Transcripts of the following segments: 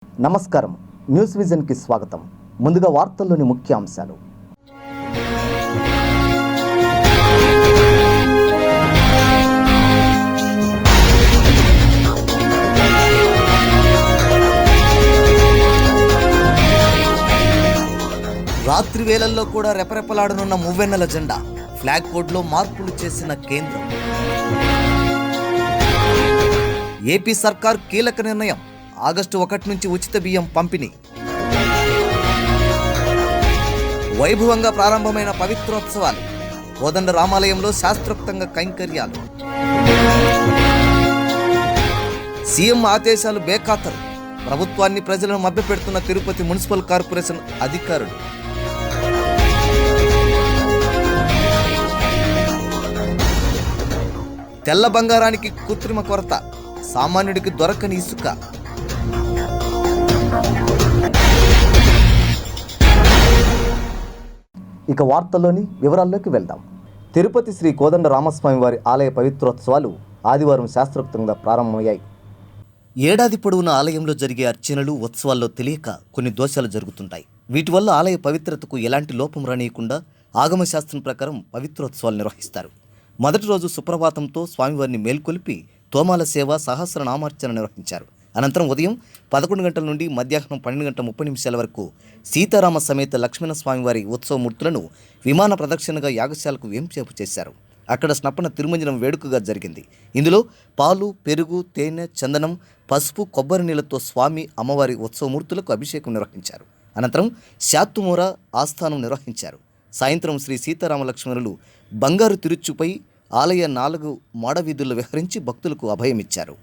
నమస్కారం, న్యూస్ విజన్కి స్వాగతం. ముందుగా వార్తల్లోని ముఖ్య అంశాలు. రాత్రి వేళల్లో కూడా రెపరెపలాడనున్న మువ్వెన్నెల జెండా, ఫ్లాగ్ కోడ్లో మార్పులు చేసిన కేంద్రం. ఏపీ సర్కార్ కీలక నిర్ణయం, ఆగస్టు 1 నుంచి ఉచిత బియ్యం పంపిణీ. వైభవంగా ప్రారంభమైన పవిత్రోత్సవాలు, కోదండ రామాలయంలో శాస్త్రోక్తంగా కైంకర్యాలు. సీఎం ఆదేశాలు బేఖాతరు, ప్రభుత్వాన్ని ప్రజలను మభ్యపెడుతున్న తిరుపతి మున్సిపల్ కార్పొరేషన్ అధికారులు. తెల్ల బంగారానికి కృత్రిమ కొరత, సామాన్యుడికి దొరకని ఇసుక. ఇక వార్తల్లోని వివరాల్లోకి వెళ్దాం. తిరుపతి శ్రీ కోదండ రామస్వామి వారి ఆలయ పవిత్రోత్సవాలు ఆదివారం శాస్త్రోక్తంగా ప్రారంభమయ్యాయి. ఏడాది పొడవునా ఆలయంలో జరిగే అర్చనలు, ఉత్సవాల్లో తెలియక కొన్ని దోషాలు జరుగుతుంటాయి. వీటి వల్ల ఆలయ పవిత్రతకు ఎలాంటి లోపం రానియకుండా ఆగమశాస్త్రం ప్రకారం పవిత్రోత్సవాలు నిర్వహిస్తారు. మొదటి రోజు సుప్రభాతంతో స్వామివారిని మేల్కొలిపి తోమాల సేవ, సహస్రనామార్చన నిర్వహించారు. అనంతరం ఉదయం 11 గంటల నుండి మధ్యాహ్నం 12:30 వరకు సీతారామ సమేత లక్ష్మణ స్వామివారి ఉత్సవమూర్తులను విమాన ప్రదక్షిణగా యాగశాలకు వేంచేపు చేశారు. అక్కడ స్నపన తిరుమంజనం వేడుకగా జరిగింది. ఇందులో పాలు, పెరుగు, తేనె, చందనం, పసుపు, కొబ్బరి నీళ్లతో స్వామి, అమ్మవారి ఉత్సవమూర్తులకు అభిషేకం నిర్వహించారు. అనంతరం శాత్తుమూర ఆస్థానం నిర్వహించారు. సాయంత్రం శ్రీ సీతారామ లక్ష్మణులు బంగారు తిరుచుపై ఆలయ 4 మాడవీధుల్లో విహరించి భక్తులకు అభయమిచ్చారు.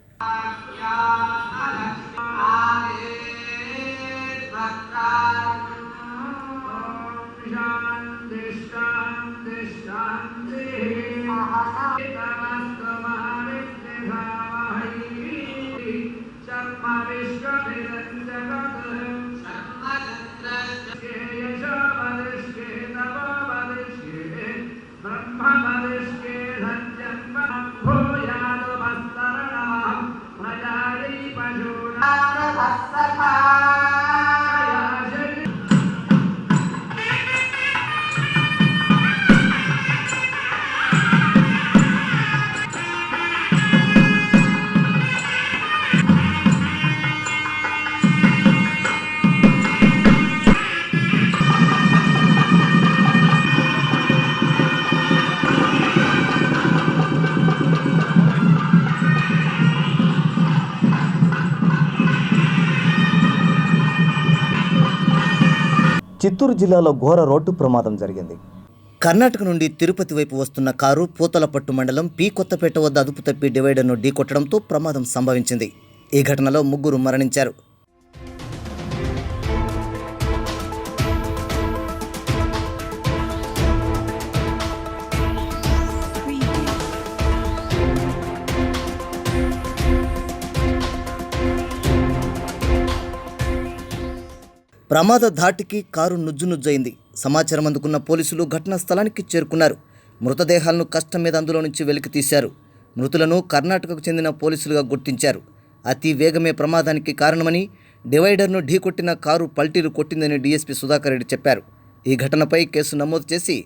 చిత్తూరు జిల్లాలో ఘోర రోడ్డు ప్రమాదం జరిగింది. కర్ణాటక నుండి తిరుపతి వైపు వస్తున్న కారు పూతలపట్టు మండలం పి కొత్తపేట వద్ద అదుపు తప్పి డివైడర్ను ఢీకొట్టడంతో ప్రమాదం సంభవించింది. ఈ ఘటనలో 3 మరణించారు. ప్రమాద ధాటికి కారు నుజ్జునుజ్జయింది. సమాచారం అందుకున్న పోలీసులు ఘటనా స్థలానికి చేరుకున్నారు. మృతదేహాలను కష్టం మీద అందులో నుంచి వెలికి తీశారు. మృతులను కర్ణాటకకు చెందిన పోలీసులుగా గుర్తించారు. అతి వేగమే ప్రమాదానికి కారణమని, డివైడర్ను ఢీకొట్టిన కారు పల్టీలు కొట్టిందని డీఎస్పీ సుధాకర్ రెడ్డి చెప్పారు. ఈ ఘటనపై కేసు నమోదు చేసి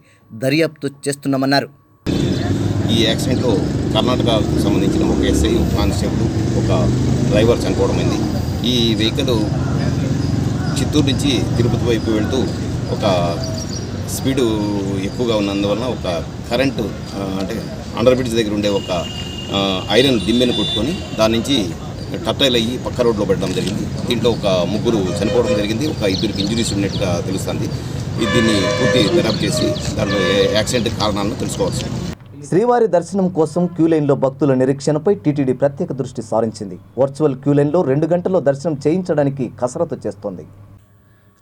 దర్యాప్తు చేస్తున్నామన్నారు. ఈ యాక్సిడెంట్లో కర్ణాటకకు సంబంధించిన ఒక ఎస్ఐ, కానిస్టేబుల్, ఒక డ్రైవర్ చనిపోవడమైంది. ఈ వెహికల్ చిత్తూరు నుంచి తిరుపతి వైపు వెళ్తూ ఒక స్పీడు ఎక్కువగా ఉన్నందువలన ఒక కరెంటు అంటే అండర్ బ్రిడ్జ్ దగ్గర ఉండే ఒక ఐరన్ దిమ్మెను కొట్టుకొని దాని నుంచి టట్టైల్ అయ్యి పక్క రోడ్లో పెట్టడం జరిగింది. దీంట్లో ఒక 3 చనిపోవడం జరిగింది. ఒక 2 ఇంజురీస్ ఉన్నట్టుగా తెలుస్తుంది. దీన్ని పూర్తి దర్యాప్తు చేసి దాంట్లో యాక్సిడెంట్ కారణాలను తెలుసుకోవచ్చు. శ్రీవారి దర్శనం కోసం క్యూలైన్లో భక్తుల నిరీక్షణపై టీటీడీ ప్రత్యేక దృష్టి సారించింది. వర్చువల్ క్యూలైన్లో 2 గంటల్లో దర్శనం చేయించడానికి కసరత్తు చేస్తోంది.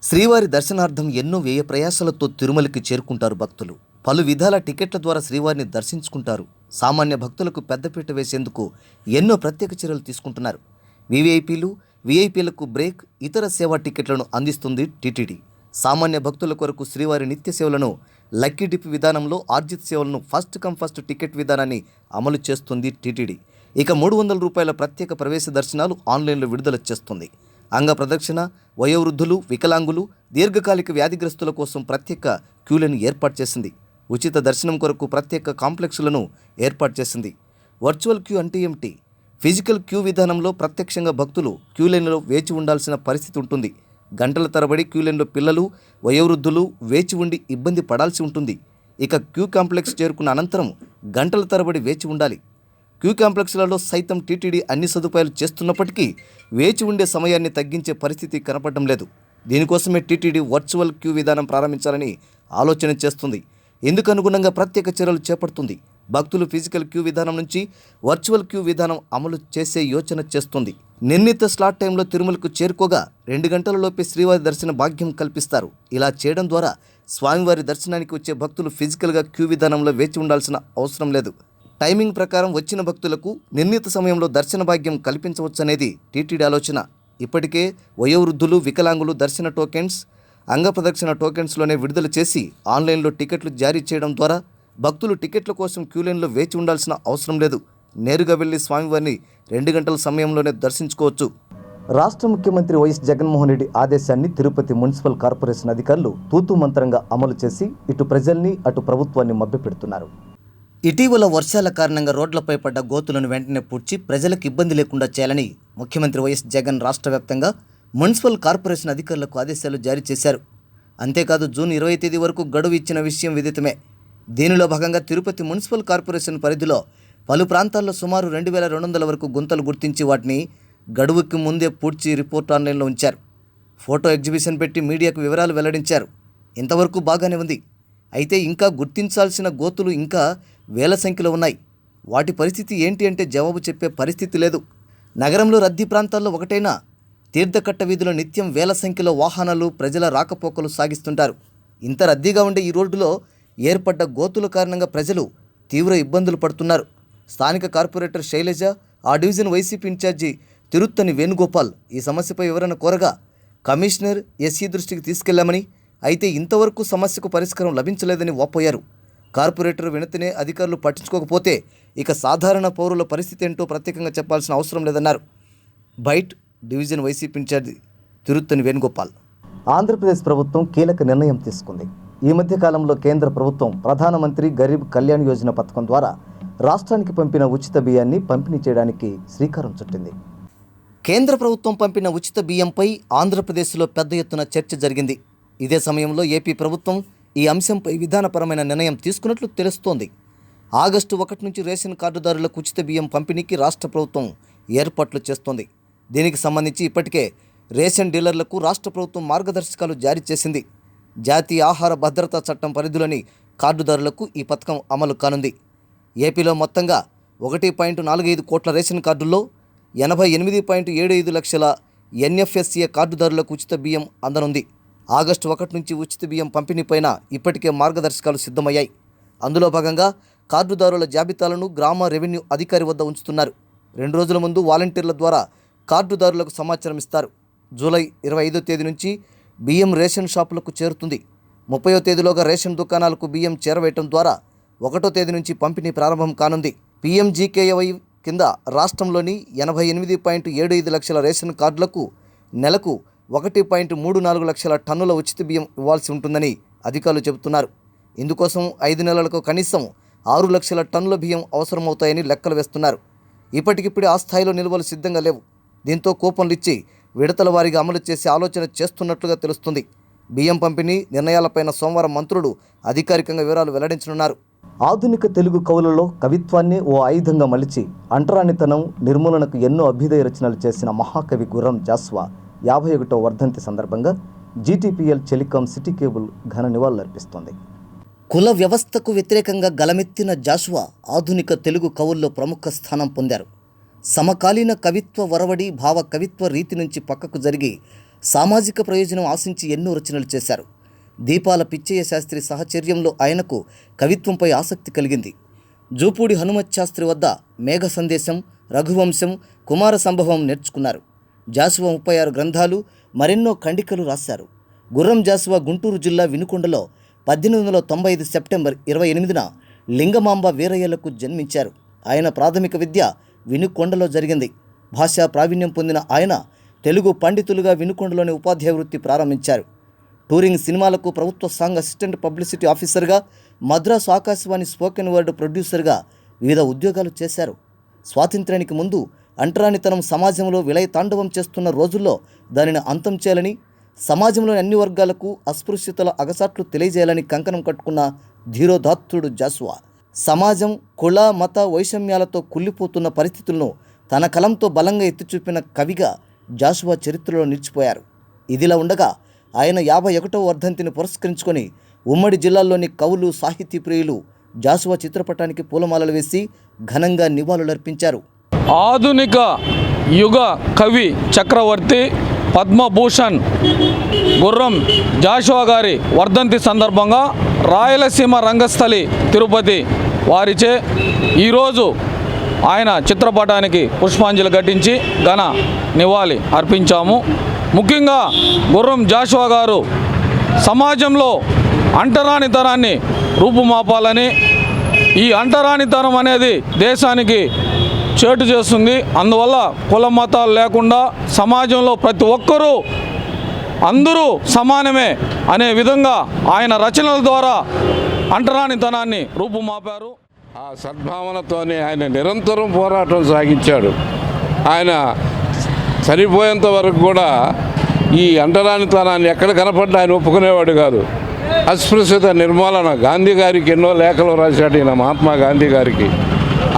శ్రీవారి దర్శనార్థం ఎన్నో వ్యయ ప్రయాసాలతో తిరుమలకి చేరుకుంటారు భక్తులు. పలు విధాల టికెట్ల ద్వారా శ్రీవారిని దర్శించుకుంటారు. సామాన్య భక్తులకు పెద్దపీట వేసేందుకు ఎన్నో ప్రత్యేక చర్యలు తీసుకుంటున్నారు. వీఐపీలకు బ్రేక్, ఇతర సేవా టికెట్లను అందిస్తుంది టీటీడీ. సామాన్య భక్తుల కొరకు శ్రీవారి నిత్య సేవలను, లక్కీ డిప్ విధానంలో ఆర్జిత్ సేవలను, ఫస్ట్ కమ్ ఫస్ట్ టికెట్ విధానాన్ని అమలు చేస్తుంది టీటీడీ. ఇక 300 రూపాయల ప్రత్యేక ప్రవేశ దర్శనాలు ఆన్లైన్లో విడుదల చేస్తుంది. అంగ ప్రదక్షిణ, వయోవృద్ధులు, వికలాంగులు, దీర్ఘకాలిక వ్యాధిగ్రస్తుల కోసం ప్రత్యేక క్యూలను ఏర్పాటు చేసింది. ఉచిత దర్శనం కొరకు ప్రత్యేక కాంప్లెక్స్లను ఏర్పాటు చేసింది. వర్చువల్ క్యూ అంటే ఏమిటి? ఫిజికల్ క్యూ విధానంలో ప్రత్యక్షంగా భక్తులు క్యూలైన్లో వేచి ఉండాల్సిన పరిస్థితి ఉంటుంది. గంటల తరబడి క్యూలైన్లో పిల్లలు, వయోవృద్ధులు వేచి ఉండి ఇబ్బంది పడాల్సి ఉంటుంది. ఇక క్యూ కాంప్లెక్స్ చేరుకున్న అనంతరం గంటల తరబడి వేచి ఉండాలి. క్యూ కాంప్లెక్స్లలో సైతం టీటీడీ అన్ని సదుపాయాలు చేస్తున్నప్పటికీ వేచి ఉండే సమయాన్ని తగ్గించే పరిస్థితి కనపడడం లేదు. దీనికోసమే టీటీడీ వర్చువల్ క్యూ విధానం ప్రారంభించాలని ఆలోచన చేస్తుంది. ఇందుకు అనుగుణంగా ప్రత్యేక చర్యలు చేపడుతుంది. భక్తులు ఫిజికల్ క్యూ విధానం నుంచి వర్చువల్ క్యూ విధానం అమలు చేసే యోచన చేస్తుంది. నిర్ణీత స్లాట్ టైంలో తిరుమలకు చేరుకోగా 2 గంటలలోపే శ్రీవారి దర్శన భాగ్యం కల్పిస్తారు. ఇలా చేయడం ద్వారా స్వామివారి దర్శనానికి వచ్చే భక్తులు ఫిజికల్గా క్యూ విధానంలో వేచి ఉండాల్సిన అవసరం లేదు. టైమింగ్ ప్రకారం వచ్చిన భక్తులకు నిర్ణీత సమయంలో దర్శన భాగ్యం కల్పించవచ్చనేది టీటీడీ ఆలోచన. ఇప్పటికే వయోవృద్ధులు, వికలాంగులు దర్శన టోకెన్స్, అంగప్రదక్షిణ టోకెన్స్లోనే విడుదల చేసి ఆన్లైన్లో టికెట్లు జారీ చేయడం ద్వారా భక్తులు టికెట్ల కోసం క్యూలైన్లో వేచి ఉండాల్సిన అవసరం లేదు. నేరుగా వెళ్లి స్వామివారిని 2 గంటల సమయంలోనే దర్శించుకోవచ్చు. రాష్ట్ర ముఖ్యమంత్రి వైఎస్ జగన్మోహన్ రెడ్డి ఆదేశాన్ని తిరుపతి మున్సిపల్ కార్పొరేషన్ అధికారులు తూతూ మంత్రంగా అమలు చేసి ఇటు ప్రజల్ని అటు ప్రభుత్వాన్ని మభ్యపెడుతున్నారు. ఇటీవల వర్షాల కారణంగా రోడ్లపై పడ్డ గోతులను వెంటనే పూడ్చి ప్రజలకు ఇబ్బంది లేకుండా చేయాలని ముఖ్యమంత్రి వైఎస్ జగన్ రాష్ట్ర వ్యాప్తంగా మున్సిపల్ కార్పొరేషన్ అధికారులకు ఆదేశాలు జారీ చేశారు. అంతేకాదు జూన్ 20 తేదీ వరకు గడువు ఇచ్చిన విషయం విదితమే. దీనిలో భాగంగా తిరుపతి మున్సిపల్ కార్పొరేషన్ పరిధిలో పలు ప్రాంతాల్లో సుమారు 2200 వరకు గుంతలు గుర్తించి వాటిని గడువుకి ముందే పూడ్చి రిపోర్ట్ ఆన్లైన్లో ఉంచారు. ఫోటో ఎగ్జిబిషన్ పెట్టి మీడియాకు వివరాలు వెల్లడించారు. ఇంతవరకు బాగానే ఉంది. అయితే ఇంకా గుర్తించాల్సిన గోతులు ఇంకా వేల సంఖ్యలో ఉన్నాయి. వాటి పరిస్థితి ఏంటి అంటే జవాబు చెప్పే పరిస్థితి లేదు. నగరంలో రద్దీ ప్రాంతాల్లో ఒకటైన తీర్థకట్ట వీధిలో నిత్యం వేల సంఖ్యలో వాహనాలు, ప్రజల రాకపోకలు సాగిస్తుంటారు. ఇంత రద్దీగా ఉండే ఈ రోడ్డులో ఏర్పడ్డ గోతుల కారణంగా ప్రజలు తీవ్ర ఇబ్బందులు పడుతున్నారు. స్థానిక కార్పొరేటర్ శైలజ, ఆ division YCP incharge Tiruttani Venugopal ఈ సమస్యపై వివరణ కోరగా కమిషనర్, ఎస్సీ దృష్టికి తీసుకెళ్లామని, అయితే ఇంతవరకు సమస్యకు పరిష్కారం లభించలేదని వాపోయారు. కార్పొరేటర్ వినతినే అధికారులు పట్టించుకోకపోతే ఇక సాధారణ పౌరుల పరిస్థితి ఏంటో ప్రత్యేకంగా చెప్పాల్సిన అవసరం లేదన్నారు. Bite division YCP incharge Tiruttani Venugopal. Andhra Pradesh ప్రభుత్వం కీలక నిర్ణయం తీసుకుంది. ఈ మధ్య కాలంలో కేంద్ర ప్రభుత్వం ప్రధానమంత్రి గరీబ్ కళ్యాణ్ యోజన పథకం ద్వారా రాష్ట్రానికి పంపిన ఉచిత బియ్యాన్ని పంపిణీ చేయడానికి శ్రీకారం చుట్టింది. కేంద్ర ప్రభుత్వం పంపిన ఉచిత బియ్యంపై ఆంధ్రప్రదేశ్లో పెద్ద ఎత్తున చర్చ జరిగింది. ఇదే సమయంలో ఏపీ ప్రభుత్వం ఈ అంశంపై విధానపరమైన నిర్ణయం తీసుకున్నట్లు తెలుస్తోంది. ఆగస్టు 1 నుంచి రేషన్ కార్డుదారులకు ఉచిత బియ్యం పంపిణీకి రాష్ట్ర ప్రభుత్వం ఏర్పాట్లు చేస్తోంది. దీనికి సంబంధించి ఇప్పటికే రేషన్ డీలర్లకు రాష్ట్ర ప్రభుత్వం మార్గదర్శకాలు జారీ చేసింది. జాతీయ ఆహార భద్రతా చట్టం పరిధిలోని కార్డుదారులకు ఈ పథకం అమలు కానుంది. ఏపీలో మొత్తంగా 1.45 కోట్ల రేషన్ కార్డుల్లో 88.75 లక్షల ఎన్ఎఫ్ఎస్ఏ కార్డుదారులకు ఉచిత బియ్యం అందనుంది. ఆగస్టు 1 నుంచి ఉచిత బియ్యం పంపిణీపైన ఇప్పటికే మార్గదర్శకాలు సిద్ధమయ్యాయి. అందులో భాగంగా కార్డుదారుల జాబితాలను గ్రామ రెవెన్యూ అధికారి వద్ద ఉంచుతున్నారు. 2 రోజుల ముందు వాలంటీర్ల ద్వారా కార్డుదారులకు సమాచారం ఇస్తారు. జూలై 25వ తేదీ నుంచి బియ్యం రేషన్ షాపులకు చేరుతుంది. 30వ తేదీలోగా రేషన్ దుకాణాలకు బియ్యం చేరవేయటం ద్వారా 1వ తేదీ నుంచి పంపిణీ ప్రారంభం కానుంది. పీఎంజీకేవై కింద రాష్ట్రంలోని 88.75 లక్షల రేషన్ కార్డులకు నెలకు 1.34 లక్షల టన్నుల ఉచిత బియ్యం ఇవ్వాల్సి ఉంటుందని అధికారులు చెబుతున్నారు. ఇందుకోసం 5 నెలలకు కనీసం 6 లక్షల టన్నుల బియ్యం అవసరమవుతాయని లెక్కలు వేస్తున్నారు. ఇప్పటికిప్పుడే ఆ స్థాయిలో నిల్వలు సిద్ధంగా లేవు. దీంతో కూపన్లు ఇచ్చి విడతల వారీగా అమలు చేసే ఆలోచన చేస్తున్నట్లుగా తెలుస్తుంది. బియ్యం పంపిణీ నిర్ణయాలపైన సోమవారం మంత్రులు అధికారికంగా వివరాలు వెల్లడించనున్నారు. ఆధునిక తెలుగు కవులలో కవిత్వాన్ని ఓ ఆయుధంగా మలిచి అంటరానితనం నిర్మూలనకు ఎన్నో అభ్యుదయ రచనలు చేసిన మహాకవి గుర్రం జాస్వా 51వ వర్ధంతి సందర్భంగా జీటీపీఎల్ టెలికాం సిటీ కేబుల్ ఘన నివాళులర్పిస్తోంది. కుల వ్యవస్థకు వ్యతిరేకంగా గలమెత్తిన జాస్వా ఆధునిక తెలుగు కవుల్లో ప్రముఖ స్థానం పొందారు. సమకాలీన కవిత్వ వరవడి, భావ కవిత్వ రీతి నుంచి పక్కకు జరిగి సామాజిక ప్రయోజనం ఆశించి ఎన్నో రచనలు చేశారు. దీపాల పిచ్చయ్య శాస్త్రి సహచర్యంలో ఆయనకు కవిత్వంపై ఆసక్తి కలిగింది. జూపూడి హనుమత్ శాస్త్రి వద్ద మేఘ సందేశం, రఘువంశం, కుమార సంభవం నేర్చుకున్నారు. జాస్వా 36 గ్రంథాలు, మరెన్నో ఖండికలు రాశారు. గుర్రం జాస్వా గుంటూరు జిల్లా వినుకొండలో 1895 సెప్టెంబర్ 28న లింగమాంబ వీరయ్యలకు జన్మించారు. ఆయన ప్రాథమిక విద్య వినుకొండలో జరిగింది. భాషా ప్రావీణ్యం పొందిన ఆయన తెలుగు పండితులుగా వినుకొండలోని ఉపాధ్యాయ వృత్తి ప్రారంభించారు. టూరింగ్ సినిమాలకు ప్రభుత్వ సాంగ్ అసిస్టెంట్ పబ్లిసిటీ ఆఫీసర్గా, మద్రాసు ఆకాశవాణి స్పోకెన్ వర్డ్ ప్రొడ్యూసర్గా వివిధ ఉద్యోగాలు చేశారు. స్వాతంత్ర్యానికి ముందు అంటరానితనం సమాజంలో విలయ తాండవం చేస్తున్న రోజుల్లో దానిని అంతం చేయాలని, సమాజంలోని అన్ని వర్గాలకు అస్పృశ్యతల అగసాట్లు తెలియజేయాలని కంకణం కట్టుకున్న ధీరోదాత్తుడు జాషువా సమాజం కుల మత వైషమ్యాలతో కుళ్ళిపోతున్న పరిస్థితులను తన కలంతో బలంగా ఎత్తిచూపిన కవిగా జాషువా చరిత్రలో నిలిచిపోయారు. ఇదిలా ఉండగా ఆయన 51వ వర్ధంతిని పురస్కరించుకొని ఉమ్మడి జిల్లాల్లోని కవులు, సాహితీ ప్రియులు జాషువా చిత్రపటానికి పూలమాలలు వేసి ఘనంగా నివాళులర్పించారు. ఆధునిక యుగ కవి చక్రవర్తి పద్మభూషణ్ గుర్రం జాషువా గారి వర్ధంతి సందర్భంగా రాయలసీమ రంగస్థలి తిరుపతి వారిచే ఈరోజు ఆయన చిత్రపటానికి పుష్పాంజలి ఘటించి ఘన నివాళి అర్పించాము. ముఖ్యంగా గుర్రం జాషువా గారు సమాజంలో అంటరానితనాన్ని రూపుమాపాలని, ఈ అంటరానితనం అనేది దేశానికి చేటు చేస్తుంది. అందువల్ల కుల మతాలు లేకుండా సమాజంలో ప్రతి ఒక్కరూ అందరూ సమానమే అనే విధంగా ఆయన రచనల ద్వారా అంటరానితనాన్ని రూపుమాపారు. ఆ సద్భావనతోనే ఆయన నిరంతరం పోరాటం సాగించాడు. ఆయన చనిపోయేంత వరకు కూడా ఈ అంటరానితనాన్ని ఎక్కడ కనపడ్డా ఆయన ఒప్పుకునేవాడు కాదు. అస్పృశ్యత నిర్మూలన గాంధీ గారికి ఎన్నో లేఖలు రాశాడు ఈయన, మహాత్మా గాంధీ గారికి.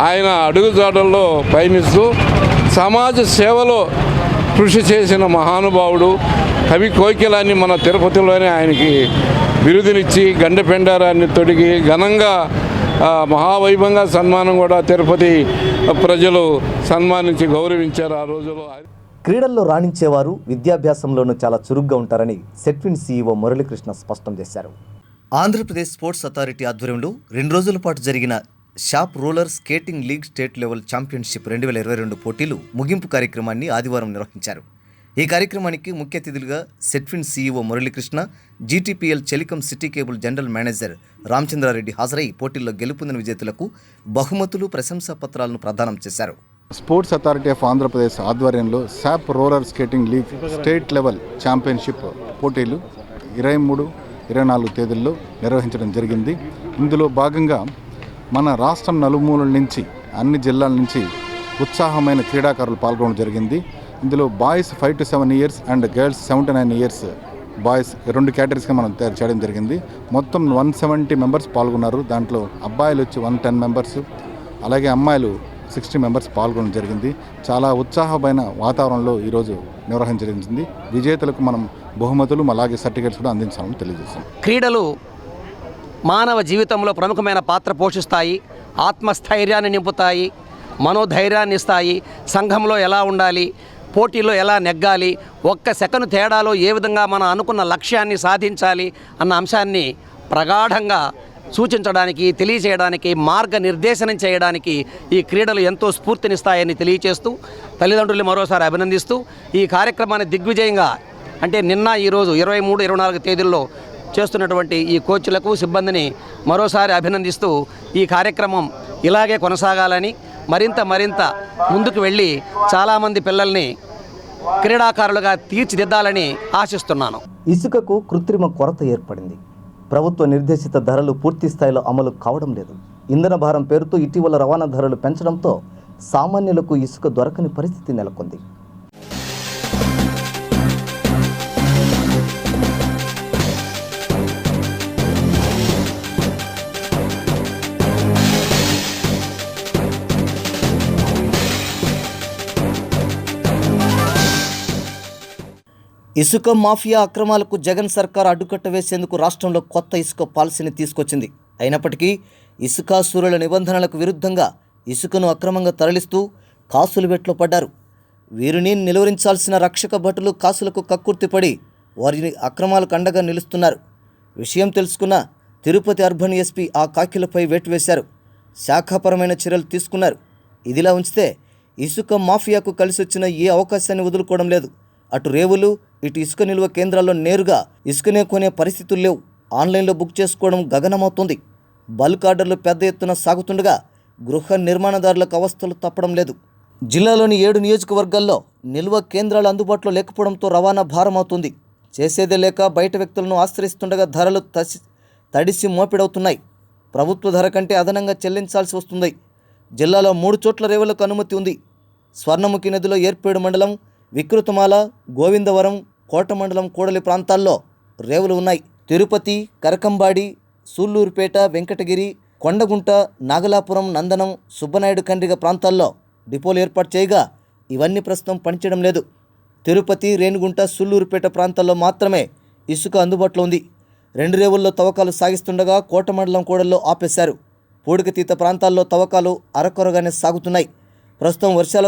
ఆయన అడుగుజాడల్లో పయనిస్తూ సమాజ సేవలో కృషి చేసిన మహానుభావుడు. కవి కోకిలాన్ని మన తిరుపతిలోనే ఆయనకి బిరుదునిచ్చి గండపెండారాన్ని తొడిగి ఘనంగా మహావైభవంగా సన్మానం కూడా తిరుపతి ప్రజలు సన్మానించి గౌరవించారు ఆ రోజులో. క్రీడల్లో రాణించేవారు విద్యాభ్యాసంలోనూ చాలా చురుగ్గా ఉంటారని సెట్విన్ సీఈఓ మురళీకృష్ణ స్పష్టం చేశారు. ఆంధ్రప్రదేశ్ స్పోర్ట్స్ అథారిటీ ఆధ్వర్యంలో 2 రోజుల పాటు జరిగిన shop roller skating league state level championship 2022 పోటీలు ముగింపు కార్యక్రమాన్ని ఆదివారం నిర్వహించారు. ఈ కార్యక్రమానికి ముఖ్య అతిథులుగా SETWIN CEO Muralikrishna, GTPL telecom city cable general manager Ramachandra Reddy హాజరై పోటీల్లో గెలుపొందిన విజేతలకు బహుమతులు, ప్రశంసా పత్రాలను ప్రదానం చేశారు. స్పోర్ట్స్ అథారిటీ ఆఫ్ ఆంధ్రప్రదేశ్ ఆధ్వర్యంలో SAAP roller skating league state level championship పోటీలు 23, 24 తేదీల్లో నిర్వహించడం జరిగింది. ఇందులో భాగంగా మన రాష్ట్రం నలుమూలల నుంచి, అన్ని జిల్లాల నుంచి ఉత్సాహమైన క్రీడాకారులు పాల్గొనడం జరిగింది. ఇందులో boys 5 to 7 years and girls 7 to 9 years boys 2 కేటగిరీస్గా మనం తయారు చేయడం జరిగింది. మొత్తం 170 మెంబర్స్ పాల్గొన్నారు. దాంట్లో అబ్బాయిలు వచ్చి 110 మెంబర్స్, అలాగే అమ్మాయిలు 60 మెంబర్స్ పాల్గొనడం జరిగింది. చాలా ఉత్సాహమైన వాతావరణంలో ఈరోజు నిర్వహించడం. విజేతలకు మనం బహుమతులు అలాగే సర్టిఫికేట్స్ కూడా అందించాలని తెలియజేస్తాం. క్రీడలు మానవ జీవితంలో ప్రముఖమైన పాత్ర పోషిస్తాయి. ఆత్మస్థైర్యాన్ని నింపుతాయి, మనోధైర్యాన్ని ఇస్తాయి. సంఘంలో ఎలా ఉండాలి, పోటీలో ఎలా నెగ్గాలి, ఒక్క సెకను తేడాలో ఏ విధంగా మనం అనుకున్న లక్ష్యాన్ని సాధించాలి అన్న అంశాన్ని ప్రగాఢంగా సూచించడానికి, తెలియచేయడానికి, మార్గనిర్దేశనం చేయడానికి ఈ క్రీడలు ఎంతో స్ఫూర్తినిస్తాయని తెలియచేస్తూ తల్లిదండ్రుల్ని మరోసారి అభినందిస్తూ ఈ కార్యక్రమాన్ని దిగ్విజయంగా అంటే నిన్న ఈరోజు 23, 24 తేదీల్లో చేస్తున్నటువంటి ఈ కోచ్లకు, సిబ్బందిని మరోసారి అభినందిస్తూ ఈ కార్యక్రమం ఇలాగే కొనసాగాలని, మరింత ముందుకు వెళ్ళి చాలామంది పిల్లల్ని క్రీడాకారులుగా తీర్చిదిద్దాలని ఆశిస్తున్నాను. ఇసుకకు కృత్రిమ కొరత ఏర్పడింది. ప్రభుత్వ నిర్దేశిత ధరలు పూర్తి స్థాయిలో అమలు కావడం లేదు. ఇంధన భారం పేరుతో ఇటీవల రవాణా ధరలు పెంచడంతో సామాన్యులకు ఇసుక దొరకని పరిస్థితి నెలకొంది. ఇసుక మాఫియా అక్రమాలకు జగన్ సర్కార్ అడ్డుకట్ట వేసేందుకు రాష్ట్రంలో కొత్త ఇసుక పాలసీని తీసుకొచ్చింది. అయినప్పటికీ ఇసుకాసురుల నిబంధనలకు విరుద్ధంగా ఇసుకను అక్రమంగా తరలిస్తూ కాసులు వెట్లో పడ్డారు. వీరిని నిలువరించాల్సిన రక్షక భటులు కాసులకు కక్కుర్తిపడి వారిని అక్రమాలకు అండగా నిలుస్తున్నారు. విషయం తెలుసుకున్న తిరుపతి అర్బన్ ఎస్పీ ఆ కాకిలపై వేటు వేశారు. శాఖాపరమైన చర్యలు తీసుకున్నారు. ఇదిలా ఉంచితే ఇసుక మాఫియాకు కలిసొచ్చిన ఏ అవకాశాన్ని వదులుకోవడం లేదు. అటు రేవులు, ఇటు ఇసుక నిల్వ కేంద్రాల్లో నేరుగా ఇసుకనే కొనే పరిస్థితులు లేవు. ఆన్లైన్లో బుక్ చేసుకోవడం గగనమవుతుంది. బల్క్ ఆర్డర్లు పెద్ద ఎత్తున సాగుతుండగా గృహ నిర్మాణదారులకు అవస్థలు తప్పడం లేదు. జిల్లాలోని 7 నియోజకవర్గాల్లో నిల్వ కేంద్రాలు అందుబాటులో లేకపోవడంతో రవాణా భారం అవుతుంది. చేసేదే లేక బయట వ్యక్తులను ఆశ్రయిస్తుండగా ధరలు తడిసి మోపిడవుతున్నాయి. ప్రభుత్వ ధర కంటే అదనంగా చెల్లించాల్సి వస్తుంది. జిల్లాలో 3 చోట్ల రేవులకు అనుమతి ఉంది. స్వర్ణముఖి నదిలో ఏర్పేడు మండలం, వికృతమాల, గోవిందవరం, కోట మండలం కూడలి ప్రాంతాల్లో రేవులు ఉన్నాయి. తిరుపతి, కరకంబాడి, సూళ్లూరుపేట, వెంకటగిరి, కొండగుంట, నాగలాపురం, నందనం, సుబ్బనాయుడు కండ్రిగ ప్రాంతాల్లో డిపోలు ఏర్పాటు చేయగా ఇవన్నీ ప్రస్తుతం పనిచేయడం లేదు. తిరుపతి, రేణిగుంట, సూళ్లూరుపేట ప్రాంతాల్లో మాత్రమే ఇసుక అందుబాటులో ఉంది. 2 రేవుల్లో తవ్వకాలు సాగిస్తుండగా కోట మండలం కూడల్లో ఆపేశారు. పూడికతీత ప్రాంతాల్లో తవ్వకాలు అరకొరగానే సాగుతున్నాయి. ప్రస్తుతం వర్షాల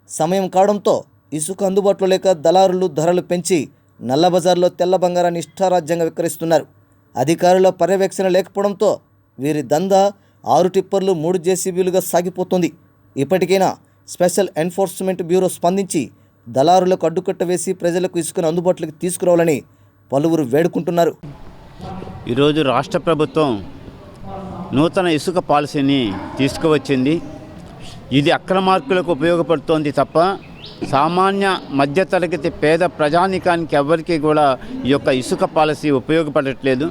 సమయం కావడంతో ఇసుక అందుబాటులో లేక దళారులు ధరలు పెంచి నల్లబజార్లో తెల్ల బంగారాన్ని ఇష్టారాజ్యంగా విక్రయిస్తున్నారు. అధికారుల పర్యవేక్షణ లేకపోవడంతో వీరి దందా 6 టిప్పర్లు 3 జేసీబీలుగా సాగిపోతుంది. ఇప్పటికైనా స్పెషల్ ఎన్ఫోర్స్మెంట్ బ్యూరో స్పందించి దళారులకు అడ్డుకట్ట వేసి ప్రజలకు ఇసుకను అందుబాటులోకి తీసుకురావాలని పలువురు వేడుకుంటున్నారు. ఈరోజు రాష్ట్ర ప్రభుత్వం నూతన ఇసుక పాలసీని తీసుకువచ్చింది. ఇది అక్రమార్కులకు ఉపయోగపడుతోంది తప్ప సామాన్య మధ్యతరగతి పేద ప్రజానీకానికి ఎవరికి కూడా ఈ యొక్క ఇసుక పాలసీ ఉపయోగపడట్లేదు.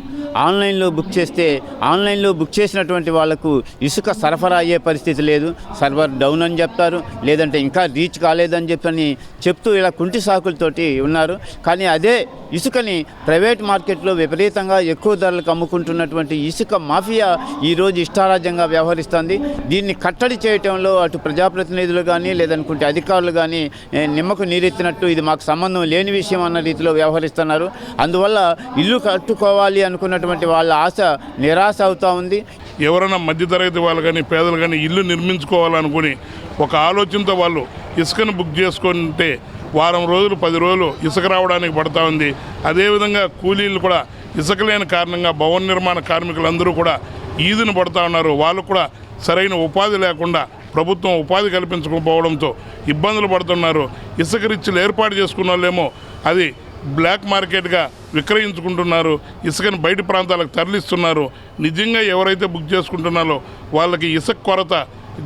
ఆన్లైన్లో బుక్ చేస్తే ఆన్లైన్లో బుక్ చేసినటువంటి వాళ్లకు ఇసుక సరఫరా అయ్యే పరిస్థితి లేదు. సర్వర్ డౌన్ అని చెప్తారు, లేదంటే ఇంకా రీచ్ కాలేదని చెప్తూ ఇలా కుంటి సాకులతోటి ఉన్నారు. కానీ అదే ఇసుకని ప్రైవేట్ మార్కెట్లో విపరీతంగా ఎక్కువ ధరలకు అమ్ముకుంటున్నటువంటి ఇసుక మాఫియా ఈరోజు ఇష్టారాజ్యంగా వ్యవహరిస్తుంది. దీన్ని కట్టడి చేయటంలో అటు ప్రజాప్రతినిధులు కానీ లేదనుకుంటే అధికారులు కానీ నిమ్మకు నీరెత్తినట్టు ఇది మాకు సంబంధం లేని విషయం అన్న రీతిలో వ్యవహరిస్తున్నారు. అందువల్ల ఇల్లు కట్టుకోవాలి అనుకున్నటువంటి వాళ్ళ ఆశ నిరాశ అవుతూ ఉంది. ఎవరైనా మధ్యతరగతి వాళ్ళు కానీ పేదలు కానీ ఇల్లు నిర్మించుకోవాలనుకుని ఒక ఆలోచనతో వాళ్ళు ఇసుకను బుక్ చేసుకుంటే వారం రోజులు 10 రోజులు ఇసుక రావడానికి పడుతూ ఉంది. అదేవిధంగా కూలీలు కూడా ఇసుక లేని కారణంగా భవన నిర్మాణ కార్మికులందరూ కూడా ఈదును పడుతూ ఉన్నారు. వాళ్ళు కూడా సరైన ఉపాధి లేకుండా ప్రభుత్వం ఉపాధి కల్పించకపోవడంతో ఇబ్బందులు పడుతున్నారు. ఇసుక రిచ్చులు ఏర్పాటు చేసుకున్న వాళ్ళేమో అది బ్లాక్ మార్కెట్గా విక్రయించుకుంటున్నారు. ఇసుకను బయట ప్రాంతాలకు తరలిస్తున్నారు. నిజంగా ఎవరైతే బుక్ చేసుకుంటున్నారో వాళ్ళకి ఇసుక కొరత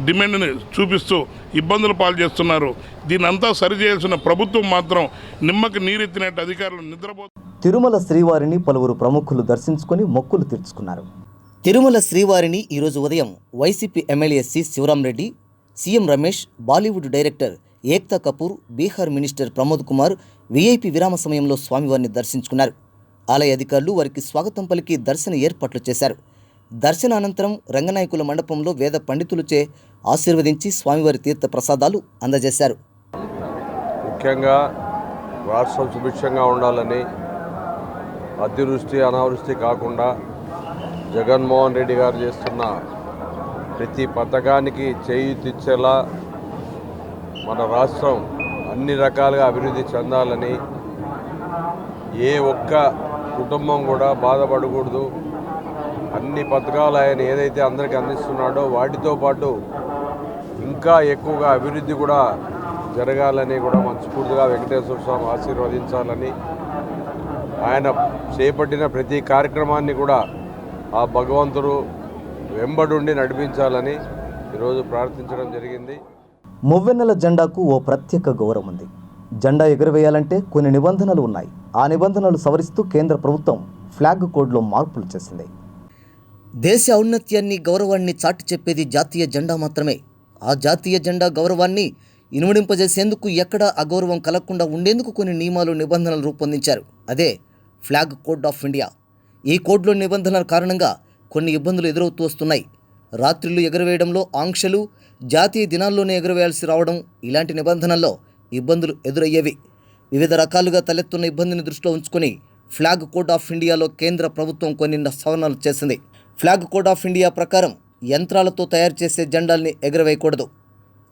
డిమాండ్ని చూపిస్తూ ఇబ్బందులు పాలు చేస్తున్నారు. దీనంతా సరిచేయాల్సిన ప్రభుత్వం మాత్రం నిమ్మకి నీరెత్తినట్టు అధికారులు నిద్రపోతున్నారు. తిరుమల శ్రీవారిని పలువురు ప్రముఖులు దర్శించుకొని మొక్కులు తీర్చుకున్నారు. తిరుమల శ్రీవారిని ఈరోజు ఉదయం YCP MLA C Sivarama Reddy, CM Ramesh, Bollywood director Ekta Kapoor, Bihar minister Pramod Kumar VIP విరామ సమయంలో స్వామివారిని దర్శించుకున్నారు. ఆలయ అధికారులు వారికి స్వాగతం పలికి దర్శన ఏర్పాట్లు చేశారు. దర్శన అనంతరం రంగనాయకుల మండపంలో వేద పండితులచే ఆశీర్వదించి స్వామివారి తీర్థ ప్రసాదాలు అందజేశారు. ముఖ్యంగా రాష్ట్రం సుభిక్షంగా ఉండాలని, అతివృష్టి అనావృష్టి కాకుండా జగన్మోహన్ రెడ్డి గారు చేస్తున్న ప్రతి పథకానికి చేయూతిచ్చేలా మన రాష్ట్రం అన్ని రకాలుగా అభివృద్ధి చెందాలని, ఏ ఒక్క కుటుంబం కూడా బాధపడకూడదు. అన్ని పథకాలు ఆయన ఏదైతే అందరికీ అందిస్తున్నాడో వాటితో పాటు ఇంకా ఎక్కువగా అభివృద్ధి కూడా జరగాలని కూడా మనస్ఫూర్తిగా వెంకటేశ్వర స్వామి ఆశీర్వదించాలని, ఆయన చేపట్టిన ప్రతి కార్యక్రమాన్ని కూడా ఆ భగవంతుడు వెంబడుండి నడిపించాలని ఈరోజు ప్రార్థించడం జరిగింది. మువ్వెన్నెల జెండాకు ఓ ప్రత్యేక గౌరవం ఉంది. జెండా ఎగురవేయాలంటే కొన్ని నిబంధనలు ఉన్నాయి. ఆ నిబంధనలు సవరిస్తూ కేంద్ర ప్రభుత్వం ఫ్లాగ్ కోడ్లో మార్పులు చేసింది. దేశ ఔన్నత్యాన్ని, గౌరవాన్ని చాటి చెప్పేది జాతీయ జెండా మాత్రమే. ఆ జాతీయ జెండా గౌరవాన్ని ఇనుమడింపజేసేందుకు ఎక్కడా అగౌరవం కలగకుండా ఉండేందుకు కొన్ని నియమాలు, నిబంధనలు రూపొందించారు. అదే ఫ్లాగ్ కోడ్ ఆఫ్ ఇండియా. ఈ కోడ్లో నిబంధనల కారణంగా కొన్ని ఇబ్బందులు ఎదురవుతూ వస్తున్నాయి. రాత్రిళ్లు ఎగురవేయడంలో ఆంక్షలు, జాతీయ దినాల్లోనే ఎగురవేయాల్సి రావడం, ఇలాంటి నిబంధనల్లో ఇబ్బందులు ఎదురయ్యేవి. వివిధ రకాలుగా తలెత్తున్న ఇబ్బందిని దృష్టిలో ఉంచుకొని ఫ్లాగ్ కోడ్ ఆఫ్ ఇండియాలో కేంద్ర ప్రభుత్వం కొన్ని సవరణలు చేసింది. ఫ్లాగ్ కోడ్ ఆఫ్ ఇండియా ప్రకారం యంత్రాలతో తయారు చేసే జెండాల్ని ఎగురవేయకూడదు.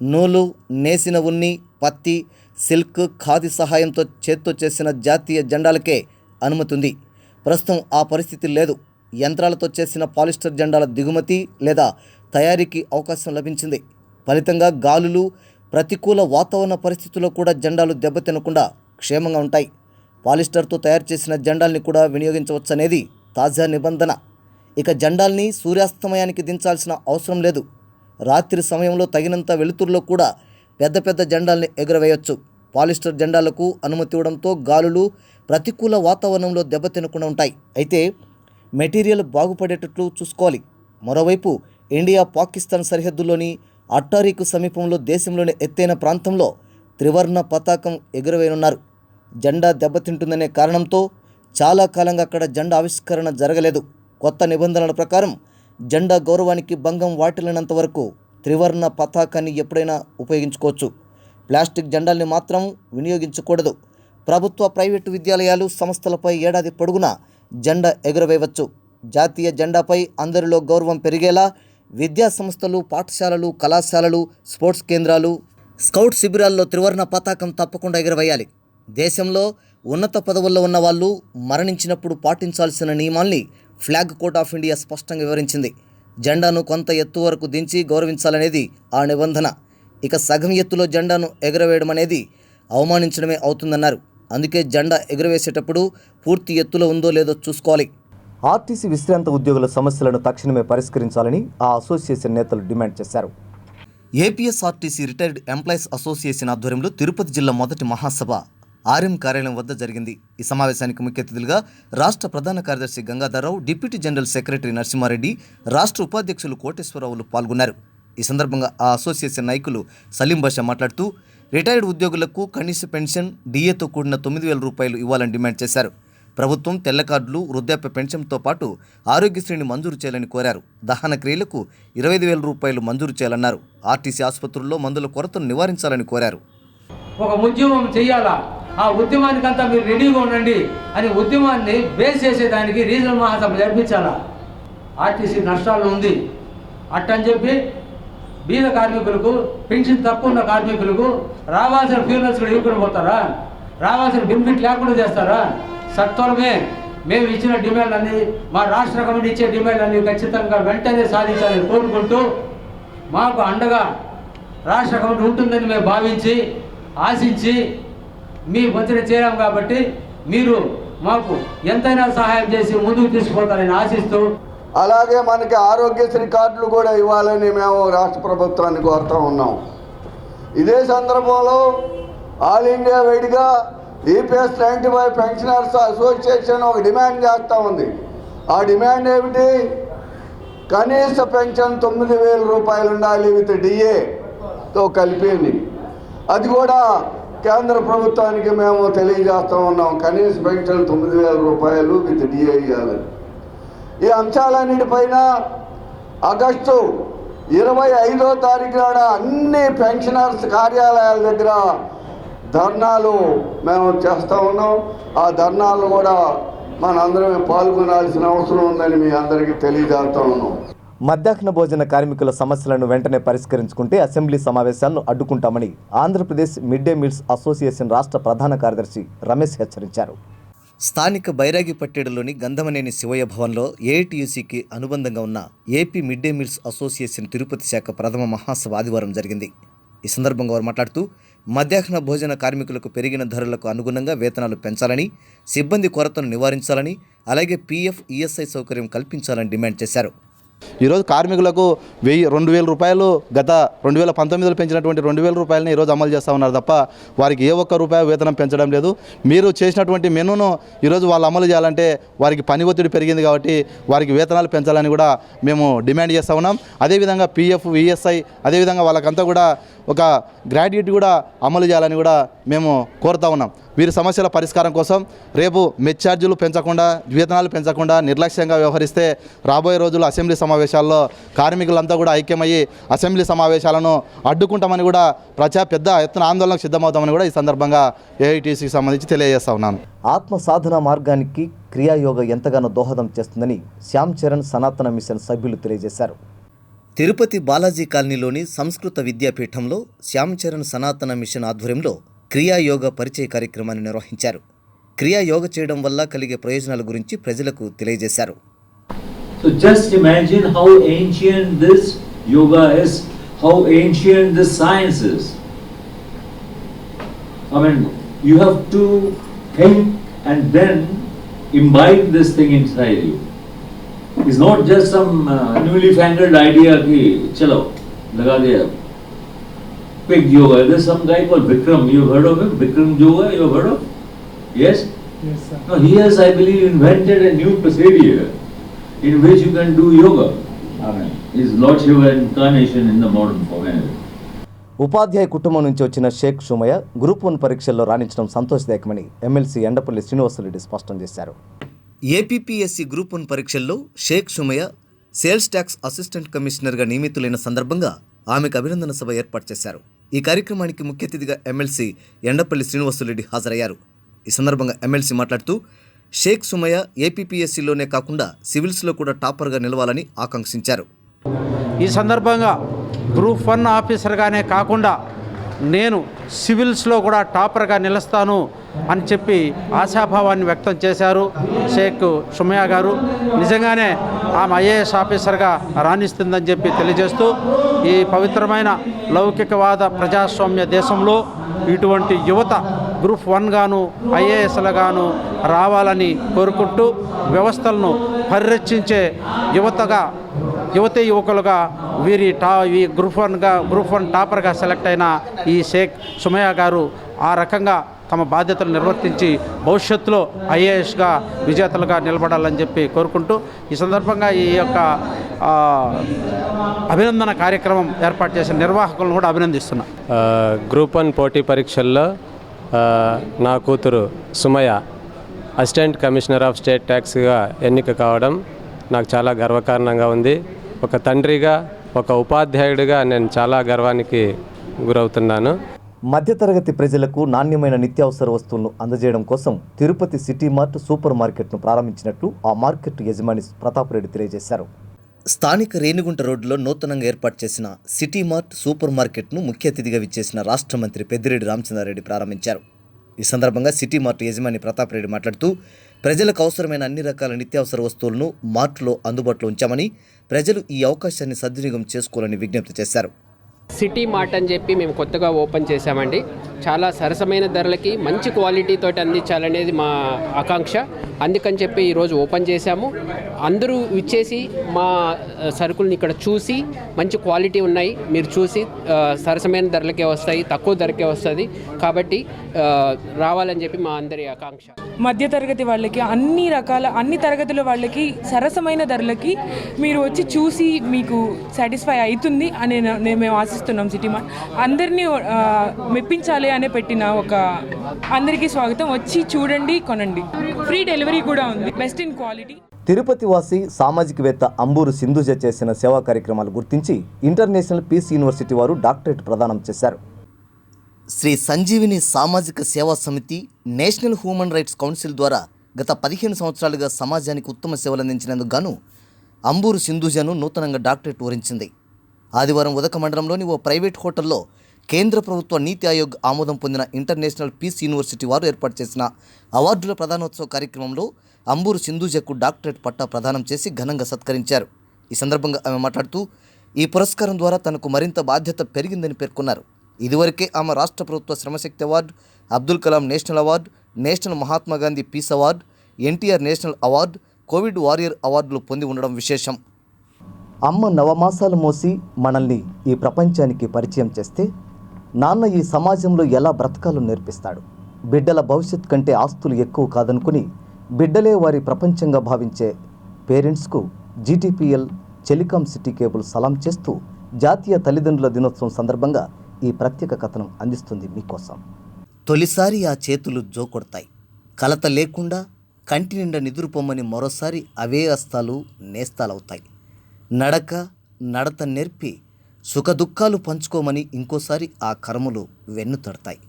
నూలు, నేసిన ఉన్ని, పత్తి, సిల్క్, ఖాదీ సహాయంతో చేత్తో చేసిన జాతీయ జెండాలకే అనుమతి ఉంది. ప్రస్తుతం ఆ పరిస్థితి లేదు. యంత్రాలతో చేసిన పాలిస్టర్ జెండాల దిగుమతి లేదా తయారీకి అవకాశం లభించింది. ఫలితంగా గాలులు, ప్రతికూల వాతావరణ పరిస్థితుల్లో కూడా జెండాలు దెబ్బతినకుండా క్షేమంగా ఉంటాయి. పాలిస్టర్తో తయారు చేసిన జెండాల్ని కూడా వినియోగించవచ్చనేది తాజా నిబంధన. ఇక జెండాల్ని సూర్యాస్తమయానికి దించాల్సిన అవసరం లేదు. రాత్రి సమయంలో తగినంత వెలుతురులో కూడా పెద్ద పెద్ద జెండాల్ని ఎగురవేయొచ్చు. పాలిస్టర్ జెండాలకు అనుమతి ఇవ్వడంతో గాలులు ప్రతికూల వాతావరణంలో దెబ్బతినకుండా ఉంటాయి. అయితే మెటీరియల్ బాగుపడేటట్లు చూసుకోవాలి. మరోవైపు ఇండియా పాకిస్తాన్ సరిహద్దుల్లోని అట్టారీకు సమీపంలో దేశంలోని ఎత్తైన ప్రాంతంలో త్రివర్ణ పతాకం ఎగురవేయనున్నారు. జెండా దెబ్బతింటుందనే కారణంతో చాలా కాలంగా అక్కడ జెండా ఆవిష్కరణ జరగలేదు. కొత్త నిబంధనల ప్రకారం జెండా గౌరవానికి భంగం వాటిల్లినంత వరకు త్రివర్ణ పతాకాన్ని ఎప్పుడైనా ఉపయోగించుకోవచ్చు. ప్లాస్టిక్ జెండాల్ని మాత్రం వినియోగించకూడదు. ప్రభుత్వ, ప్రైవేటు విద్యాలయాలు, సంస్థలపై ఏడాది పొడుగునా జెండా ఎగురవేయవచ్చు. జాతీయ జెండాపై అందరిలో గౌరవం పెరిగేలా విద్యా సంస్థలు, పాఠశాలలు, కళాశాలలు, స్పోర్ట్స్ కేంద్రాలు, స్కౌట్ శిబిరాల్లో త్రివర్ణ పతాకం తప్పకుండా ఎగురవేయాలి. దేశంలో ఉన్నత పదవుల్లో ఉన్న వాళ్ళు మరణించినప్పుడు పాటించాల్సిన నియమాల్ని ఫ్లాగ్ కోడ్ ఆఫ్ ఇండియా స్పష్టంగా వివరించింది. జెండాను కొంత ఎత్తు వరకు దించి గౌరవించాలనేది ఆ నిబంధన. ఇక సగం ఎత్తులో జెండాను ఎగురవేయడం అనేది అవమానించడమే అవుతుందన్నారు. అందుకే జెండా ఎగురవేసేటప్పుడు పూర్తి ఎత్తులో ఉందో లేదో చూసుకోవాలి. ఆర్టీసీ విశ్రాంత ఉద్యోగుల సమస్యలను తక్షణమే పరిష్కరించాలని ఆ అసోసియేషన్ నేతలు డిమాండ్ చేశారు. ఏపీఎస్ఆర్టీసీ రిటైర్డ్ ఎంప్లాయీస్ అసోసియేషన్ ఆధ్వర్యంలో తిరుపతి జిల్లా మొదటి మహాసభ ఆర్ఎం కార్యాలయం వద్ద జరిగింది. ఈ సమావేశానికి ముఖ్య అతిథులుగా రాష్ట్ర ప్రధాన కార్యదర్శి Gangadhara Rao, deputy general secretary Narasimha Reddy, రాష్ట్ర ఉపాధ్యక్షులు కోటేశ్వరరావులు పాల్గొన్నారు. ఈ సందర్భంగా ఆ అసోసియేషన్ నాయకులు సలీం బాషా మాట్లాడుతూ రిటైర్డ్ ఉద్యోగులకు కనీస పెన్షన్, డిఏతో కూడిన 9,000 రూపాయలు ఇవ్వాలని డిమాండ్ చేశారు. ప్రభుత్వం తెల్ల కార్డులు, వృద్ధాప్య పెన్షన్తో పాటు ఆరోగ్యశ్రీని మంజూరు చేయాలని కోరారు. దహన క్రియలకు 25,000 రూపాయలు మంజూరు చేయాలన్నారు. ఆర్టీసీ ఆసుపత్రుల్లో మందుల కొరతను నివారించాలని కోరారు. ఒక ఉద్యమం చేయాలా, ఆ ఉద్యమానికంతా మీరు రెడీగా ఉండండి అని ఉద్యమాన్ని బేస్ చేసేదానికి రీజనల్ మహాసభ జరిపించాలా. ఆర్టీసీ నష్టాలు ఉంది అట్టని చెప్పి బీద కార్మికులకు, పెన్షన్ తక్కువ ఉన్న కార్మికులకు రావాల్సిన ఫ్యూనల్స్ కూడా ఇవ్వకుండా పోతారా? రావాల్సిన బెనిఫిట్ లేకుండా చేస్తారా? సత్వరమే మేము ఇచ్చిన డిమాండ్లన్నీ, మా రాష్ట్ర కమిటీ ఇచ్చే డిమాండ్లన్నీ ఖచ్చితంగా వెంటనే సాధించాలని కోరుకుంటూ, మాకు అండగా రాష్ట్ర కమిటీ ఉంటుందని మేము భావించి, ఆశించి మీ వంతున చేరాం కాబట్టి మీరు మాకు ఎంతైనా సహాయం చేసి ముందుకు తీసుకుపోతారని ఆశిస్తూ, అలాగే మనకి ఆరోగ్యశ్రీ కార్డులు కూడా ఇవ్వాలని మేము రాష్ట్ర ప్రభుత్వాన్ని కోరుతూ ఉన్నాం. ఇదే సందర్భంలో ఆల్ ఇండియా వైడ్గా ఈపీఎస్ 95 పెన్షనర్స్ అసోసియేషన్ ఒక డిమాండ్ చేస్తూ ఉంది. ఆ డిమాండ్ ఏమిటి? కనీస పెన్షన్ 9,000 రూపాయలు ఉండాలి విత్ డిఏతో కలిపి. అది కూడా కేంద్ర ప్రభుత్వానికి మేము తెలియజేస్తూ ఉన్నాం. కనీస పెన్షన్ 9,000 రూపాయలు విత్ డిఏ ఇవ్వాలని. ఈ అంశాలన్నిటిపైన ఆగస్టు 25వ తారీఖు నాడ అన్ని పెన్షనర్స్ కార్యాలయాల దగ్గర ధర్నాలు మేము చేస్తూ ఉన్నాం. ఆ ధర్నాలు కూడా మనందరం పాల్గొనాల్సిన అవసరం ఉందని మీ అందరికీ తెలియజేస్తూ ఉన్నాం. మధ్యాహ్న భోజన కార్మికుల సమస్యలను వెంటనే పరిష్కరించుకుంటే అసెంబ్లీ సమావేశాలను అడ్డుకుంటామని Andhra Pradesh mid day meals association రాష్ట్ర ప్రధాన కార్యదర్శి రమేష్ హెచ్చరించారు. స్థానిక బైరాగిపట్టేడులోని గంధమనేని శివయ్య భవన్లో ఏఐటీయూసీకి అనుబంధంగా ఉన్న AP mid day meals association Tirupati శాఖ ప్రథమ మహాసభ ఆదివారం జరిగింది. ఈ సందర్భంగా వారు మాట్లాడుతూ మధ్యాహ్న భోజన కార్మికులకు పెరిగిన ధరలకు అనుగుణంగా వేతనాలు పెంచాలని, సిబ్బంది కొరతను నివారించాలని, అలాగే పీఎఫ్, ఈఎస్ఐ సౌకర్యం కల్పించాలని డిమాండ్ చేశారు. ఈరోజు కార్మికులకు 2,000 రూపాయలు గత 2019లో పెంచినటువంటి 2,000 రూపాయలని ఈరోజు అమలు చేస్తూ ఉన్నారు తప్ప వారికి ఏ ఒక్క రూపాయి వేతనం పెంచడం లేదు. మీరు చేసినటువంటి మెనూను ఈరోజు వాళ్ళు అమలు చేయాలంటే వారికి పని ఒత్తిడి పెరిగింది కాబట్టి వారికి వేతనాలు పెంచాలని కూడా మేము డిమాండ్ చేస్తూ ఉన్నాం. అదేవిధంగా పీఎఫ్, ఈఎస్ఐ, అదేవిధంగా వాళ్ళకంతా కూడా ఒక గ్రాడ్యుయేట్ కూడా అమలు చేయాలని కూడా మేము కోరుతా ఉన్నాం. వీరి సమస్యల పరిష్కారం కోసం రేపు మెచ్ ఛార్జీలు పెంచకుండా, వేతనాలు పెంచకుండా నిర్లక్ష్యంగా వ్యవహరిస్తే రాబోయే రోజుల్లో అసెంబ్లీ సమావేశాల్లో కార్మికులంతా కూడా ఐక్యమయ్యి అసెంబ్లీ సమావేశాలను అడ్డుకుంటామని కూడా పెద్ద ఎత్తున ఆందోళనకు సిద్ధమవుతామని కూడా ఈ సందర్భంగా ఏఐటీసీకి సంబంధించి తెలియజేస్తా ఉన్నాను. ఆత్మ సాధన మార్గానికి క్రియాయోగ ఎంతగానో దోహదం చేస్తుందని శ్యామ్ చరణ్ సనాతన మిషన్ సభ్యులు తెలియజేశారు. తిరుపతి బాలాజీ కాలనీలోని సంస్కృత విద్యాపీఠంలో శ్యామ్ చరణ్ సనాతన మిషన్ ఆధ్వర్యంలో క్రియాయోగ పరిచయ కార్యక్రమాన్ని నిర్వహించారు. క్రియాయోగ చేయడం వల్ల కలిగే ప్రయోజనాల గురించి ప్రజలకు తెలియజేశారు. So just imagine how ancient this yoga is, how ancient this science is. I mean, you have to think and then imbibe this thing inside you. It's not just some newly fangled idea ki chalo laga diya. quick yoga. There's some guy called Vikram. You've heard of him? Vikram Yoga, you've heard of? Yes? Yes, sir. No, he has, I believe, invented a new procedure in which you can do yoga. Amen. His Lord Shiva incarnation in the modern form. Anyway. ఉపాధ్యాయ కుటుంబం నుంచి వచ్చిన Sheikh షుమయ్య group 1 పరీక్షల్లో రాణించడం సంతోషదాయకమని MLC Endapalli Srinivasa Reddy స్పష్టం చేశారు. APPSC group 1 పరీక్షల్లో Sheikh షుమయ్య sales tax assistant కమిషనర్గా నియమితులైన సందర్భంగా ఆమెకు అభినందన సభ ఏర్పాటు చేశారు. ఈ కార్యక్రమానికి ముఖ్య అతిథిగా ఎమ్మెల్సీ ఎండపల్లి శ్రీనివాసరెడ్డి హాజరయ్యారు. ఈ సందర్భంగా ఎమ్మెల్సీ మాట్లాడుతూ షేక్ షుమయ్య ఏపీపీఎస్సీలోనే కాకుండా సివిల్స్లో కూడా టాపర్గా నిలవాలని ఆకాంక్షించారు. ఈ సందర్భంగా గ్రూప్ 1 ఆఫీసర్గానే కాకుండా నేను సివిల్స్లో కూడా టాపర్గా నిలుస్తాను అని చెప్పి ఆశాభావాన్ని వ్యక్తం చేశారు షేక్ షుమయ్య గారు. నిజంగానే ఆమె ఐఏఎస్ ఆఫీసర్గా రాణిస్తుందని చెప్పి తెలియజేస్తూ ఈ పవిత్రమైన లౌకికవాద ప్రజాస్వామ్య దేశంలో ఇటువంటి యువత గ్రూప్ 1 గాను ఐఏఎస్లుగాను రావాలని కోరుకుంటూ వ్యవస్థలను పరిరక్షించే యువతీ యువకులుగా ఈ గ్రూప్ 1 టాపర్గా సెలెక్ట్ అయిన ఈ షేక్ షుమయ్య గారు ఆ రకంగా తమ బాధ్యతలు నిర్వర్తించి భవిష్యత్తులో ఐఏఎస్గా విజేతలుగా నిలబడాలని చెప్పి కోరుకుంటూ ఈ సందర్భంగా ఈ యొక్క అభినందన కార్యక్రమం ఏర్పాటు చేసిన నిర్వాహకులను కూడా అభినందిస్తున్నా. గ్రూప్ 1 పోటీ పరీక్షల్లో నా కూతురు Sumayya assistant commissioner of state ట్యాక్స్గా ఎన్నిక కావడం నాకు చాలా గర్వకారణంగా ఉంది. ఒక తండ్రిగా, ఒక ఉపాధ్యాయుడిగా నేను చాలా గర్వానికి గురవుతున్నాను. మధ్యతరగతి ప్రజలకు నాణ్యమైన నిత్యావసర వస్తువులను అందజేయడం కోసం తిరుపతి సిటీ మార్ట్ సూపర్ మార్కెట్ను ప్రారంభించినట్లు ఆ మార్కెట్ యజమాని ప్రతాప్ రెడ్డి తెలియజేశారు. స్థానిక రేణిగుంట రోడ్డులో నూతనంగా ఏర్పాటు చేసిన సిటీ మార్ట్ సూపర్ మార్కెట్ను ముఖ్య అతిథిగా విచ్చేసిన రాష్ట్ర మంత్రి పెద్దిరెడ్డి రామచంద్రారెడ్డి ప్రారంభించారు. ఈ సందర్భంగా సిటీ మార్ట్ యజమాని ప్రతాప్ రెడ్డి మాట్లాడుతూ ప్రజలకు అవసరమైన అన్ని రకాల నిత్యావసర వస్తువులను మార్ట్లో అందుబాటులో ఉంచామని ప్రజలు ఈ అవకాశాన్ని సద్వినియోగం చేసుకోవాలని విజ్ఞప్తి చేశారు. సిటీ మార్ట్ అని చెప్పి మేము కొత్తగా ఓపెన్ చేశామండి. చాలా సరసమైన ధరలకి మంచి క్వాలిటీతో అందించాలనేది మా ఆకాంక్ష. అందుకని చెప్పి ఈరోజు ఓపెన్ చేశాము. అందరూ ఇచ్చేసి మా సరుకుల్ని ఇక్కడ చూసి మంచి క్వాలిటీ ఉన్నాయి, మీరు చూసి సరసమైన ధరలకే వస్తాయి, తక్కువ ధరకే వస్తుంది, కాబట్టి రావాలని చెప్పి మా అందరి ఆకాంక్ష. మధ్యతరగతి వాళ్ళకి అన్ని తరగతుల వాళ్ళకి సరసమైన ధరలకి మీరు వచ్చి చూసి మీకు సాటిస్ఫై అవుతుంది అని మేము ఆశిస్తున్నాం. సిటీ మార్ట్ అందరినీ మెప్పించాలి అనే పెట్టిన అందరికీ స్వాగతం. వచ్చి చూడండి, కొనండి. ఫ్రీ డెలివరీ కూడా ఉంది, బెస్ట్ ఇన్ క్వాలిటీ. తిరుపతి వాసి సామాజికవేత్త అంబూరు సింధుజ చేసిన సేవా కార్యక్రమాలు గుర్తించి ఇంటర్నేషనల్ పీస్ యూనివర్సిటీ వారు డాక్టరేట్ ప్రదానం చేశారు. శ్రీ సంజీవిని సామాజిక సేవా సమితి నేషనల్ హ్యూమన్ రైట్స్ కౌన్సిల్ ద్వారా గత 15 సంవత్సరాలుగా సమాజానికి ఉత్తమ సేవలు అందించినందుకు గాను అంబూరు సింధుజను నూతనంగా డాక్టరేట్ వరించింది. ఆదివారం ఉదక మండలంలోని ఓ ప్రైవేట్ హోటల్లో కేంద్ర ప్రభుత్వ నీతి ఆయోగ్ ఆమోదం పొందిన ఇంటర్నేషనల్ పీస్ యూనివర్సిటీ వారు ఏర్పాటు చేసిన అవార్డుల ప్రదానోత్సవ కార్యక్రమంలో అంబూరు సింధుజకు డాక్టరేట్ పట్టా ప్రదానం చేసి ఘనంగా సత్కరించారు. ఈ సందర్భంగా ఆమె మాట్లాడుతూ ఈ పురస్కారం ద్వారా తనకు మరింత బాధ్యత పెరిగిందని పేర్కొన్నారు. ఇదివరకే ఆమె రాష్ట్ర ప్రభుత్వ Shramashakti award, Abdul Kalam national award, national Mahatma Gandhi peace award, NTR national award, covid warrior అవార్డులు పొంది ఉండడం విశేషం. అమ్మ నవమాసాలు మోసి మనల్ని ఈ ప్రపంచానికి పరిచయం చేస్తే నాన్న ఈ సమాజంలో ఎలా బ్రతకాలో నేర్పిస్తాడు. బిడ్డల భవిష్యత్ కంటే ఆస్తులు ఎక్కువ కాదనుకుని బిడ్డలే వారి ప్రపంచంగా భావించే పేరెంట్స్కు జీటీపీఎల్ టెలికాం సిటీ కేబుల్ సలాం చేస్తూ జాతీయ తల్లిదండ్రుల దినోత్సవం సందర్భంగా ఈ ప్రత్యేక కథనం అందిస్తుంది మీకోసం. తొలిసారి ఆ చేతులు జోకొడతాయి, కలత లేకుండా కంటి నిండా నిదురుపోమని మరోసారి అవే అస్తాలు నేస్తాలవుతాయి. నడత నేర్పి సుఖదుఖాలు పంచుకోమని ఇంకోసారి ఆ కర్మలు వెన్ను తడతాయి.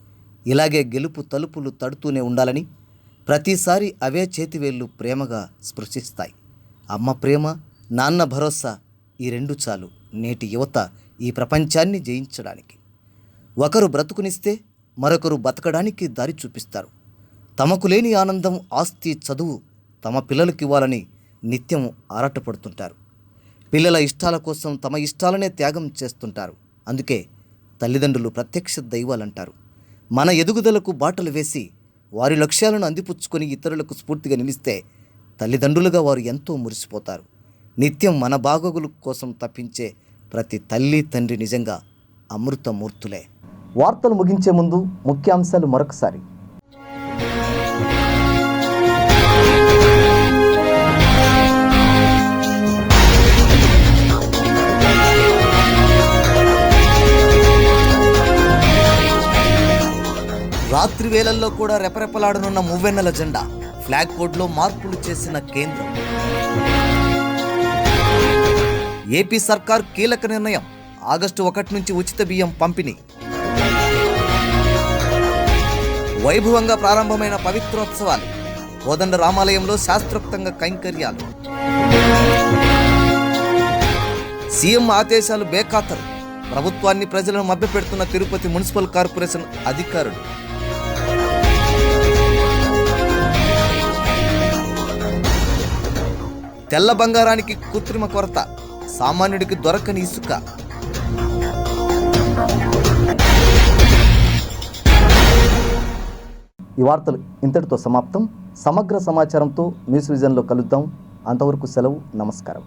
ఇలాగే గెలుపు తలుపులు తడుతూనే ఉండాలని ప్రతిసారి అవే చేతివేళ్లు ప్రేమగా స్పృశిస్తాయి. అమ్మ ప్రేమ, నాన్న భరోసా ఈ రెండు చాలు నేటి యువత ఈ ప్రపంచాన్ని జయించడానికి. ఒకరు బ్రతుకునిస్తే మరొకరు బతకడానికి దారి చూపిస్తారు. తమకు లేని ఆనందం, ఆస్తి, చదువు తమ పిల్లలకి ఇవ్వాలని నిత్యం ఆరాటపడుతుంటారు. పిల్లల ఇష్టాల కోసం తమ ఇష్టాలనే త్యాగం చేస్తుంటారు. అందుకే తల్లిదండ్రులు ప్రత్యక్ష దైవాలంటారు. మన ఎదుగుదలకు బాటలు వేసి వారి లక్ష్యాలను అందిపుచ్చుకొని ఇతరులకు స్ఫూర్తిగా నిలిస్తే తల్లిదండ్రులుగా వారు ఎంతో మురిసిపోతారు. నిత్యం మన బాగోగుల కోసం తప్పించే ప్రతి తల్లి తండ్రి నిజంగా అమృతమూర్తులే. వార్తలు ముగించే ముందు ముఖ్యాంశాలు మరొకసారి. రాత్రి వేళల్లో కూడా రెపరెపలాడనున్న మువ్వెన్నెల జెండా, ఫ్లాగ్ కోడ్లో మార్పులు చేసిన కేంద్రం. ఏపీ సర్కార్ కీలక నిర్ణయం, ఆగస్టు 1 నుంచి ఉచిత బియ్యం పంపిణీ. వైభవంగా ప్రారంభమైన పవిత్రోత్సవాలు, కోదండ రామాలయంలో శాస్త్రోక్తంగా కైంకర్యాలు. సీఎం ఆదేశాలు బేఖాతరు, ప్రభుత్వాన్ని ప్రజలను మభ్యపెడుతున్న తిరుపతి మున్సిపల్ కార్పొరేషన్ అధికారులు. తెల్ల బంగారానికి కృత్రిమ కొరత, సామాన్యుడికి దొరకని ఇసుక. ఈ వార్తలు ఇంతటితో సమాప్తం. సమగ్ర సమాచారంతో న్యూస్ విజన్లో కలుద్దాం. అంతవరకు సెలవు. నమస్కారం.